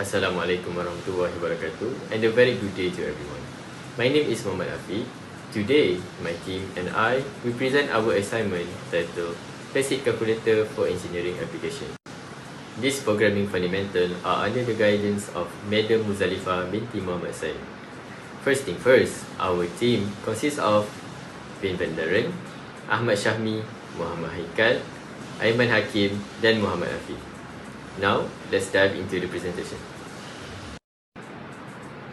Assalamualaikum warahmatullahi wabarakatuh, and a very good day to everyone. My name is Muhammad Afiq. Today, my team and I will present our assignment titled Basic Calculator for Engineering Application. These programming fundamentals are under the guidance of Madam Muzalifah binti Muhammad Said. First thing first, our team consists of bin Bandaren, Ahmad Syahmi, Muhammad Haikal, Aiman Hakim, dan Muhammad Afiq. Now, let's dive into the presentation.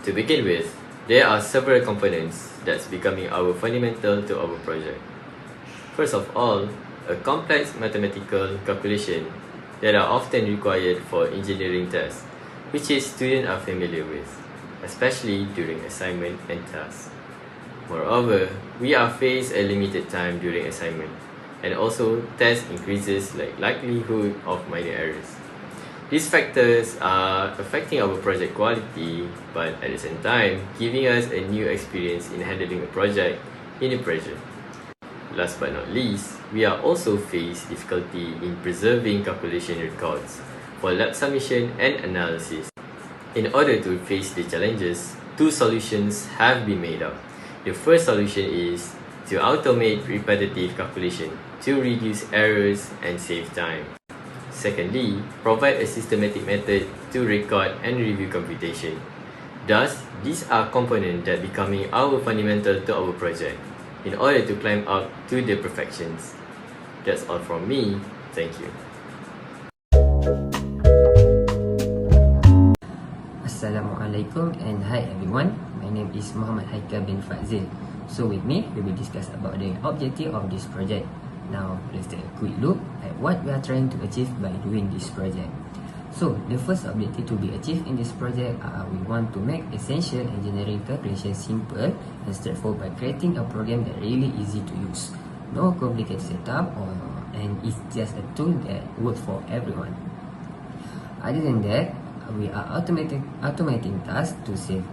To begin with, there are several components that's becoming our fundamental to our project. First of all, a complex mathematical calculation that are often required for engineering tests, which is students are familiar with, especially during assignment and tasks. Moreover, we are faced a limited time during assignment, and also test increases like likelihood of minor errors. These factors are affecting our project quality, but at the same time, giving us a new experience in handling a project in the pressure. Last but not least, we are also faced difficulty in preserving calculation records for lab submission and analysis. In order to face the challenges, two solutions have been made up. The first solution is to automate repetitive calculation to reduce errors and save time. Secondly, provide a systematic method to record and review computation. Thus, these are components that becoming our fundamental to our project in order to climb up to the perfections. That's all from me. Thank you. Assalamualaikum and hi everyone. My name is Muhammad Haikal bin Fazil. So with me, we will discuss about the objective of this project. Now, let's take a quick look at what we are trying to achieve by doing this project. So, the first objective to be achieved in this project we want to make essential engineering calculation simple and straightforward by creating a program that really easy to use. No complicated setup and it's just a tool that works for everyone. Other than that, we are automating tasks to save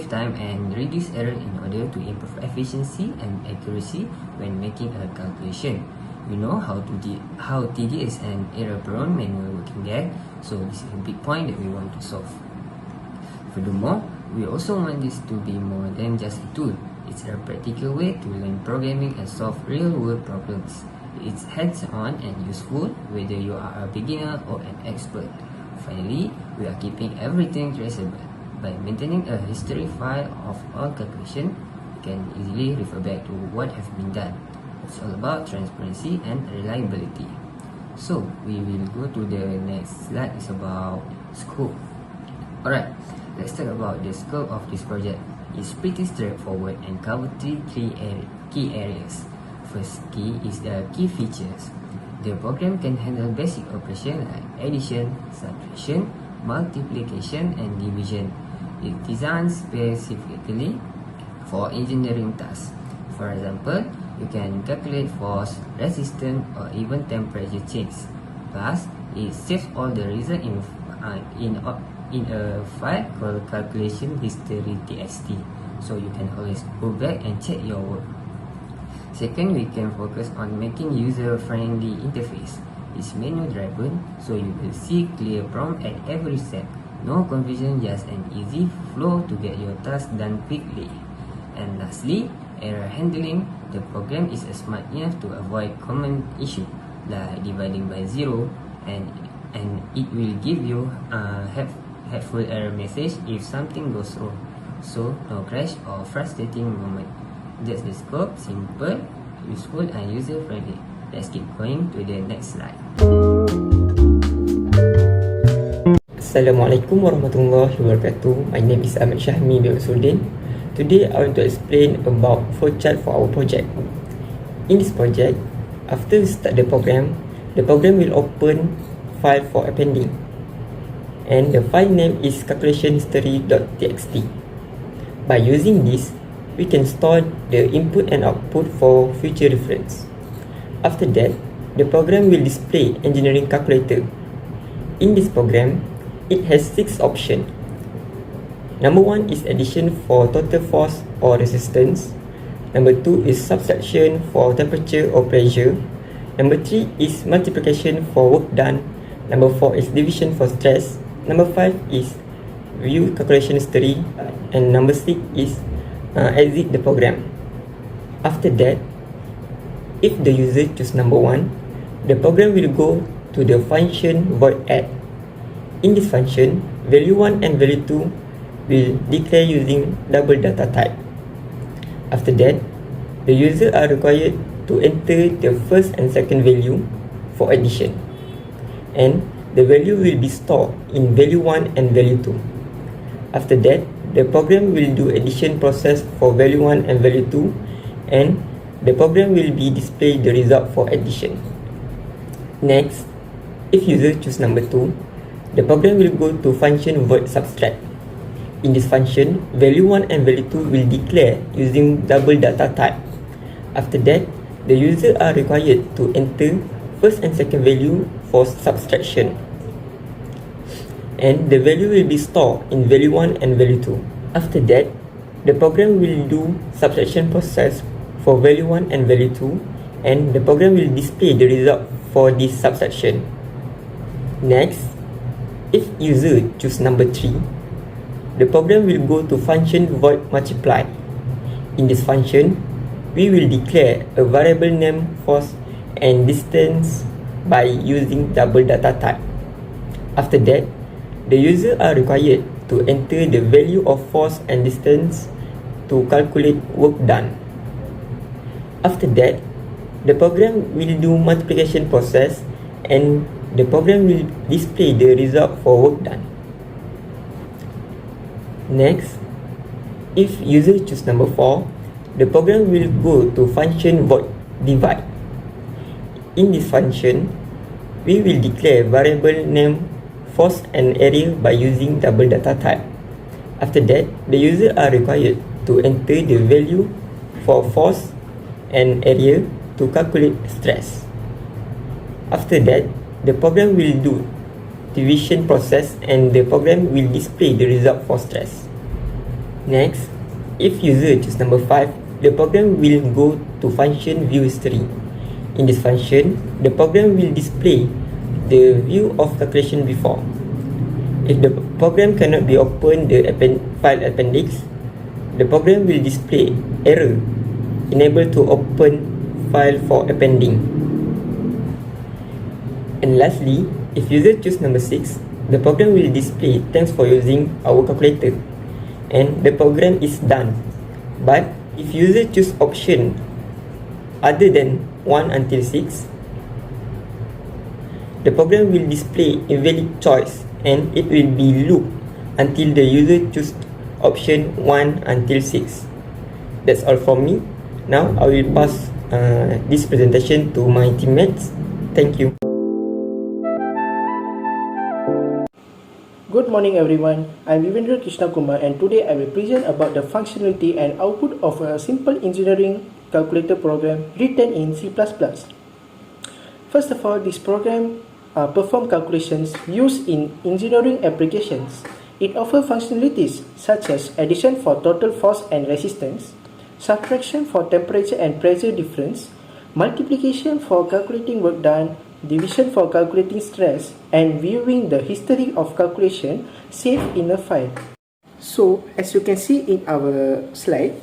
time and reduce error in order to improve efficiency and accuracy when making a calculation. We know how tedious and error-prone manual work can get, so this is a big point that we want to solve. Furthermore, we also want this to be more than just a tool. It's a practical way to learn programming and solve real-world problems. It's hands-on and useful whether you are a beginner or an expert. Finally, we are keeping everything traceable. By maintaining a history file of all calculation, you can easily refer back to what have been done. It's all about transparency and reliability. So, we will go to the next slide. It's about scope. Alright, let's talk about the scope of this project. It's pretty straightforward and covers three key areas. First key is the key features. The program can handle basic operations like addition, subtraction, multiplication, and division. It designed specifically for engineering tasks. For example, you can calculate force, resistance, or even temperature change. Plus, it saves all the result in a file called calculation history.txt, so you can always go back and check your work. Second, we can focus on making user-friendly interface. It's menu driven, so you will see clear prompt at every step. No confusion, just an easy flow to get your task done quickly. And lastly, error handling. The program is smart enough to avoid common issue like dividing by zero, and it will give you a helpful error message if something goes wrong. So no crash or frustrating moment. That's the scope, simple, useful, and user-friendly. Let's keep going to the next slide. Assalamualaikum warahmatullahi wabarakatuh. My name is Ahmad Syahmi bin Usuluddin. Today I want to explain about flowchart for our project. In this project, after we start the program will open file for appending, and the file name is calculationhistory.txt. By using this, we can store the input and output for future reference. After that, the program will display engineering calculator. In this program, it has 6 options. Number 1 is addition for total force or resistance. Number 2 is subtraction for temperature or pressure. Number 3 is multiplication for work done. Number 4 is division for stress. Number 5 is view calculation history, and number 6 is exit the program. After that, if the user choose number 1, the program will go to the function void add. In this function, value 1 and value 2 will declare using double data type. After that, the user are required to enter the first and second value for addition, and the value will be stored in value 1 and value 2. After that, the program will do addition process for value 1 and value 2, and the program will be display the result for addition. Next, if user choose number 2, the program will go to function void subtract. In this function, value 1 and value 2 will declare using double data type. After that, the user are required to enter first and second value for subtraction, and the value will be stored in value 1 and value 2. After that, the program will do subtraction process for value 1 and value 2, and the program will display the result for this subtraction. Next, if user choose number 3, the program will go to function void multiply. In this function, we will declare a variable name force and distance by using double data type. After that, the user are required to enter the value of force and distance to calculate work done. After that, the program will do multiplication process, and the program will display the result for work done. Next, if user choose number 4, the program will go to function void divide. In this function, we will declare variable name force and area by using double data type. After that, the user are required to enter the value for force and area to calculate stress. After that, the program will do division process, and the program will display the result for stress. Next, if user choose number 5, the program will go to function view history. In this function, the program will display the view of calculation before. If the program cannot be opened the file appendix, the program will display error, unable to open file for appending. And lastly, if user choose number 6, the program will display thanks for using our calculator, and the program is done. But if user choose option other than 1 until 6, the program will display invalid choice, and it will be looped until the user choose option 1 until 6. That's all from me. Now I will pass this presentation to my teammates. Thank you. Good morning everyone, I'm Vivendra Krishna Kumar, and today I will present about the functionality and output of a simple engineering calculator program written in C++. First of all, this program performs calculations used in engineering applications. It offers functionalities such as addition for total force and resistance, subtraction for temperature and pressure difference, multiplication for calculating work done, division for calculating stress, and viewing the history of calculation saved in a file. So, as you can see in our slide,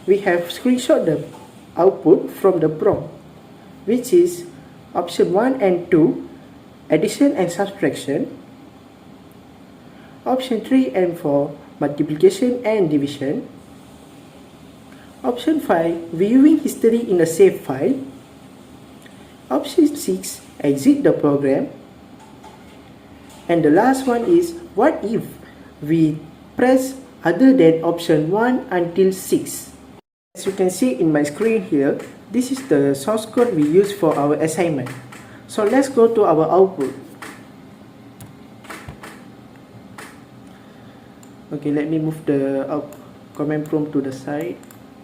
we have screenshot the output from the prompt, which is option 1 and 2, addition and subtraction, option 3 and 4, multiplication and division, option 5, viewing history in a saved file, option 6, exit the program, and the last one is what if we press other than option 1 until 6. As you can see in my screen here, this is the source code we use for our assignment. So let's go to our output. Okay, let me move the command prompt to the side.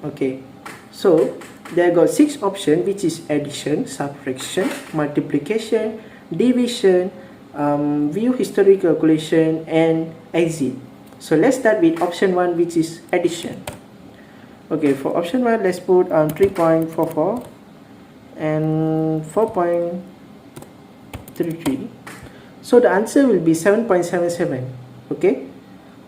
Okay, so there got 6 options, which is addition, subtraction, multiplication, division, view history calculation, and exit. So let's start with option 1, which is addition. Okay, for option 1, let's put 3.44 and 4.33. So the answer will be 7.77. Okay.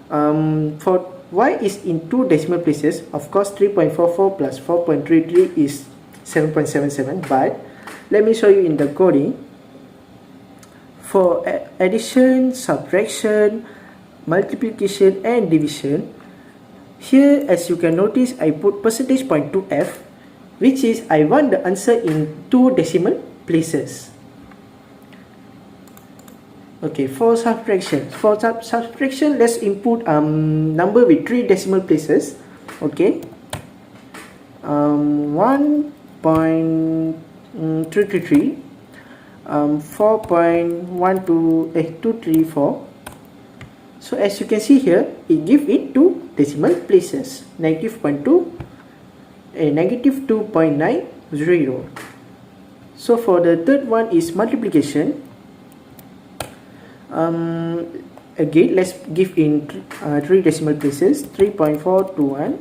For y is in two decimal places, of course 3.44 plus 4.33 is 7.77, but let me show you in the coding. For addition, subtraction, multiplication and division, here as you can notice I put percentage point 2f, which is I want the answer in two decimal places. Okay, for subtraction, let's input number with three decimal places. Okay, 1.333, 4.234. So as you can see here, it gives it two decimal places, negative 0.2 and negative 2.90. So for the third one is multiplication. Again, let's give in three decimal places, 3.421,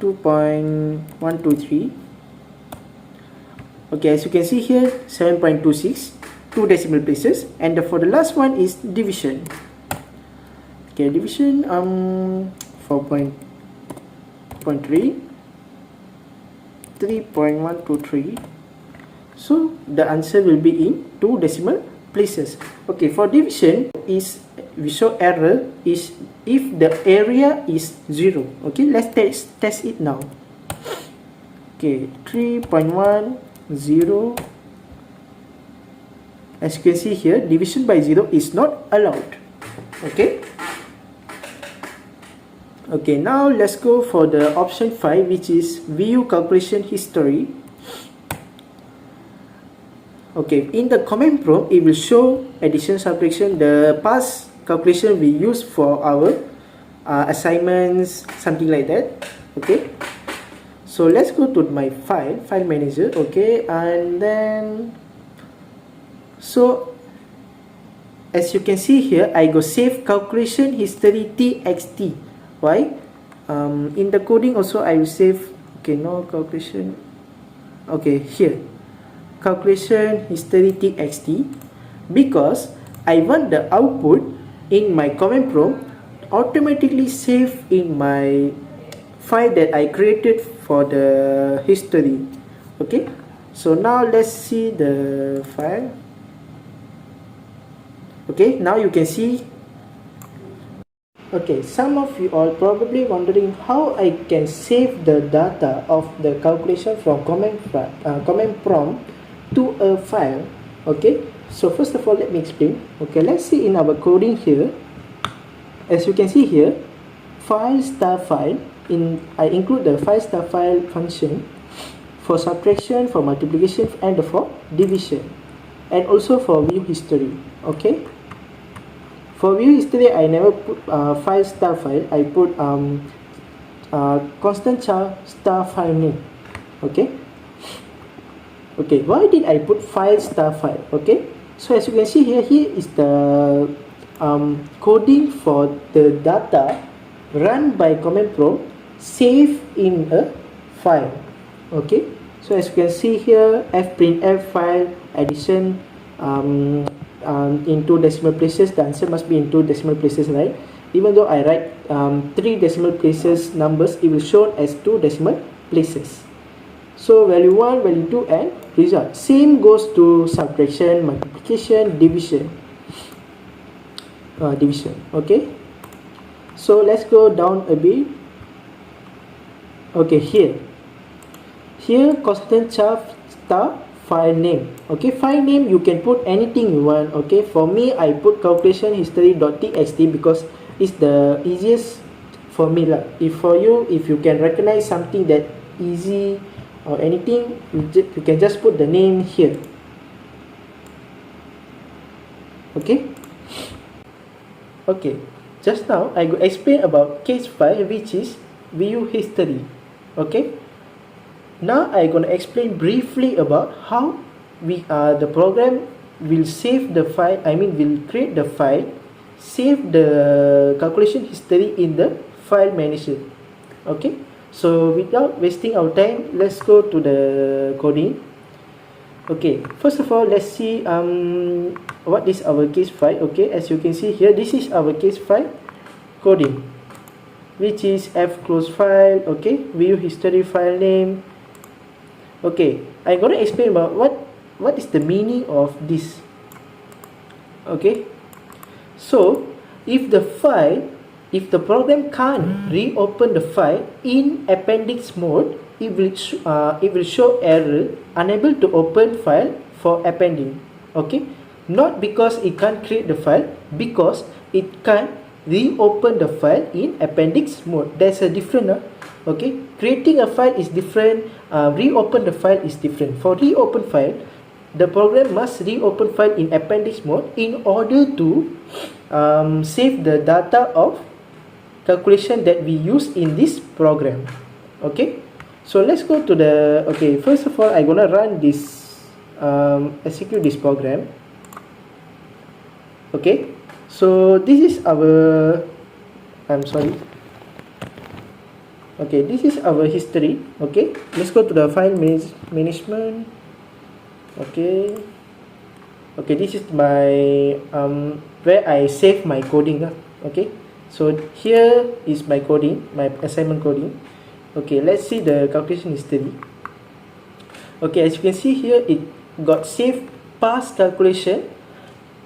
2.123. Okay, as you can see here, 7.26, two decimal places. And for the last one is division. Okay, division 4.3, 3.123. So the answer will be in two decimal places. Okay, for division is we show error is if the area is 0. Okay, let's test it now. Okay, 3.10. As you can see here, division by 0 is not allowed. Okay. Okay, now let's go for the option 5, which is view calculation history. Okay, in the command prompt, it will show addition, subtraction, the past calculation we use for our assignments, something like that. Okay, so let's go to my file manager. Okay, and then so as you can see here, I go save calculation history txt. Why? In the coding also I will save. Okay, no calculation. Okay, here calculation history txt, because I want the output in my command prompt automatically save in my file that I created for the history. Okay, so now let's see the file. Okay, now you can see. Okay, some of you are probably wondering how I can save the data of the calculation from command prompt to a file. Okay, so first of all, let me explain. Okay, let's see in our coding here. As you can see here, file star file, I include the file star file function for subtraction, for multiplication, and for division, and also for view history. Okay, for view history I never put file star file. I put constant char star file name. Okay. Okay, why did I put file star file? Okay, so as you can see here, here is the coding for the data run by command prompt save in a file. Okay, so as you can see here, fprintf file addition in two decimal places. The answer must be in two decimal places, right? Even though I write three decimal places numbers, it will show as two decimal places. So value 1, value 2, and result. Same goes to subtraction, multiplication, division. Okay, so let's go down a bit. Okay, here constant char star file name. Okay, file name you can put anything you want. Okay, for me I put calculation history.txt because it's the easiest for me lah. If for you, if you can recognize something that easy or anything, you can just put the name here. Okay. Okay, just now I will explain about case 5, which is view history. Okay, now I gonna explain briefly about how the program will save the file. Will create the file, save the calculation history in the file manager. Okay, so without wasting our time, let's go to the coding. Okay, first of all, let's see what is our case file. Okay, as you can see here, this is our case file coding, which is f close file. Okay, view history file name. Okay, I'm gonna explain about what is the meaning of this. Okay, so if the program can't reopen the file in appendix mode, it will show error unable to open file for appending. Okay, not because it can't create the file, because it can't reopen the file in appendix mode. There's a different. Okay, creating a file is different, reopen the file is different. For reopen file, the program must reopen file in appendix mode in order to save the data of calculation that we use in this program. Okay, so let's go to the, okay, first of all, I'm gonna run this, execute this program. Okay, so this is our, okay, this is our history. Okay, let's go to the file management. Okay, this is my where I save my coding. Okay, so here is my coding, my assignment coding. Okay, let's see the calculation history. Okay, as you can see here, it got saved past calculation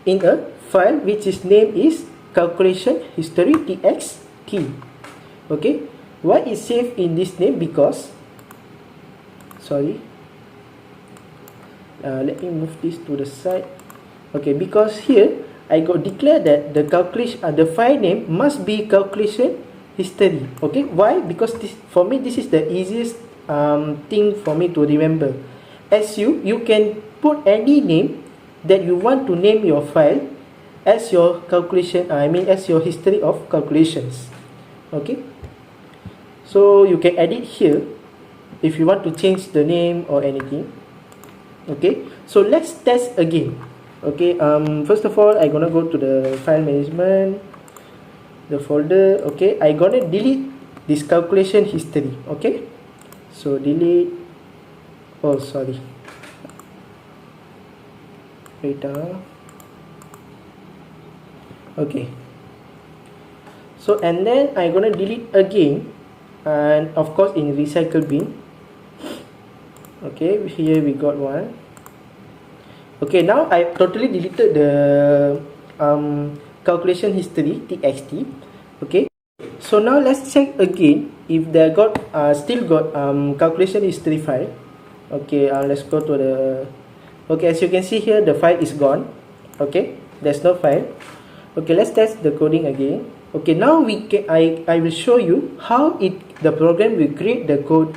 in a file which is name is calculation history txt. Okay, why is saved in this name? Because, let me move this to the side. Okay, because here I got declared that the calculation, the file name must be calculation history. Okay, why? Because this, for me, this is the easiest thing for me to remember. As you can put any name that you want to name your file as your calculation, as your history of calculations. Okay, so you can edit here if you want to change the name or anything. Okay, so let's test again. Okay, first of all, I'm gonna go to the file management, the folder. Okay, I'm gonna delete this calculation history. Okay, so delete, wait. Okay, so and then I'm gonna delete again, and of course in recycle bin. Okay, here we got one. Okay, now I totally deleted the calculation history txt. Okay, so now let's check again if they got still got calculation history file. Okay, let's go to the, okay, as you can see here, the file is gone. Okay, there's no file. Okay, let's test the coding again. Okay, now I will show you how the program will create the code,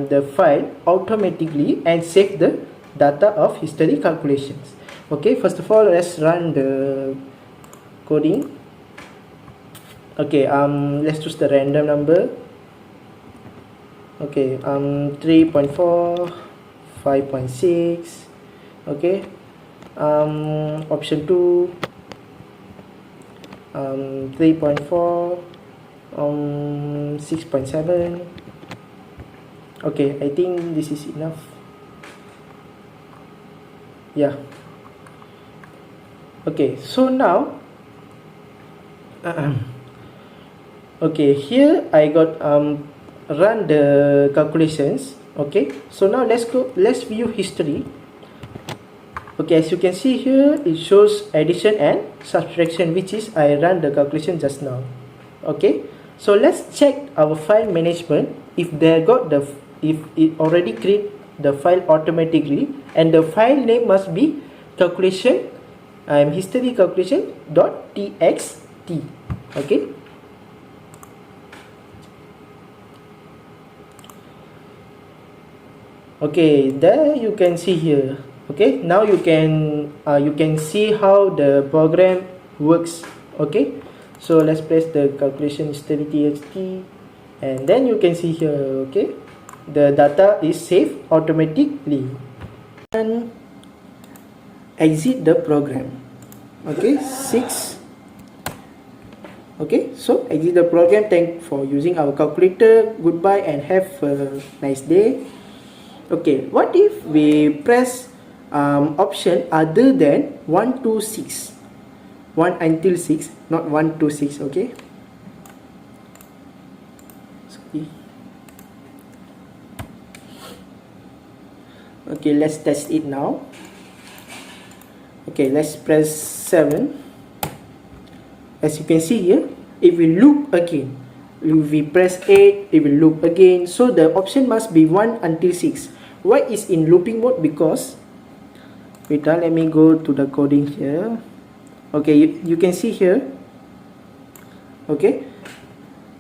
the file automatically and save the data of history calculations. Okay, first of all, let's run the coding. Okay, let's choose the random number. Okay, 3.4, 5.6. Okay, option 2, 3.4, 6.7. Okay, I think this is enough. Yeah. Okay, so now okay, here I got run the calculations. Okay, so now let's view history. Okay, as you can see here, it shows addition and subtraction, which is I ran the calculation just now. Okay, so let's check our file management if it already create the file automatically, and the file name must be calculation history calculation .txt. Okay, okay, there you can see here. Okay, now you can see how the program works. Okay, so let's press the calculation history txt, and then you can see here. Okay, the data is saved automatically, and exit the program. Okay, 6. Okay, so exit the program. Thanks for using our calculator. Goodbye and have a nice day. Okay, what if we press option other than 1 to 6. 1 until 6, not 1 to 6, okay? Sorry. Okay, let's test it now. Okay, let's press 7. As you can see here, it will loop again. If we press 8, it will loop again. So the option must be 1 until 6. Why is in looping mode? Because, wait, let me go to the coding here. Okay, you can see here. Okay,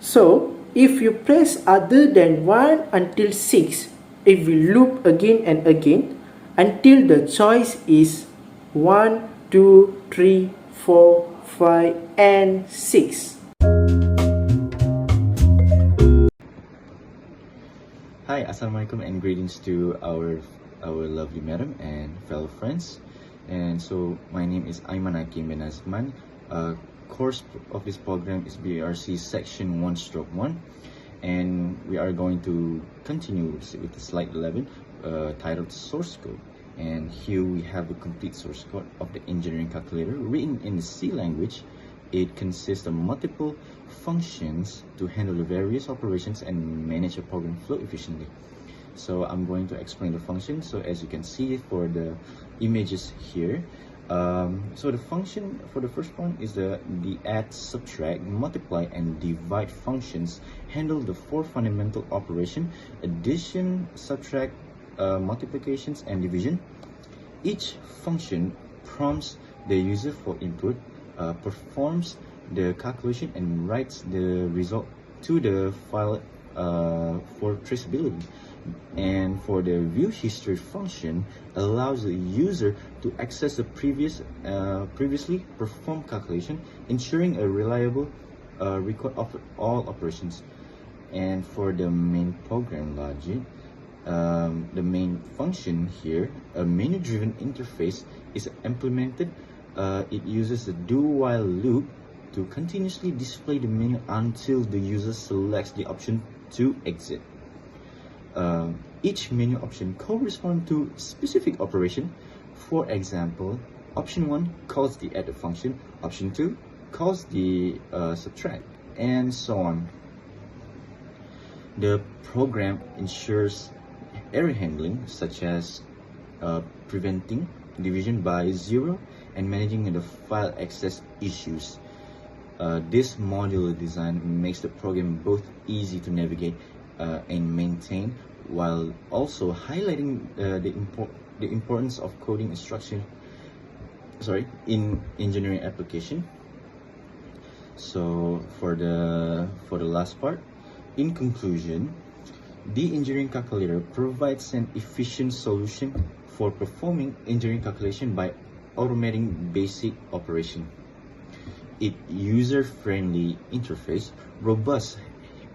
so if you press other than 1 until 6, it will loop again and again until the choice is 1, 2, 3, 4, 5, and 6. Hi, Assalamualaikum and greetings to our lovely madam and fellow friends. And so my name is Aiman Hakim bin Azman. Course of this program is BRC section 1/1, and we are going to continue with the slide 11 titled source code. And here we have the complete source code of the engineering calculator written in the C language. It consists of multiple functions to handle the various operations and manage a program flow efficiently. So I'm going to explain the function. So as you can see for the images here, so the function for the first one is the add, subtract, multiply, and divide functions handle the 4 fundamental operation: addition, subtract, multiplications, and division. Each function prompts the user for input, performs the calculation, and writes the result to the file for traceability. And for the view history function, allows the user to access the previously performed calculation, ensuring a reliable record of all operations. And for the main program logic, the main function here, a menu-driven interface, is implemented. It uses the do-while loop to continuously display the menu until the user selects the option to exit. Each menu option corresponds to specific operation. For example, option 1 calls the add function, option 2 calls the subtract, and so on. The program ensures error handling, such as preventing division by 0 and managing the file access issues. This modular design makes the program both easy to navigate and maintain, while also highlighting the importance of coding instruction in engineering application. So for the last part, in conclusion, the engineering calculator provides an efficient solution for performing engineering calculation by automating basic operation. Its user-friendly interface, robust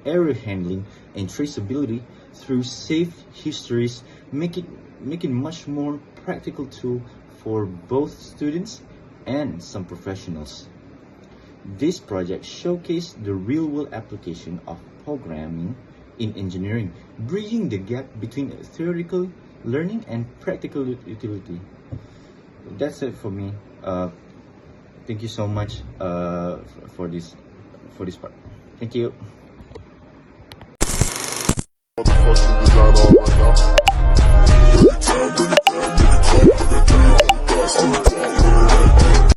error handling, and traceability through safe histories make it much more practical tool for both students and some professionals. This project showcased the real-world application of programming in engineering, bridging the gap between theoretical learning and practical utility. That's it for me. Thank you so much for this part. Thank you.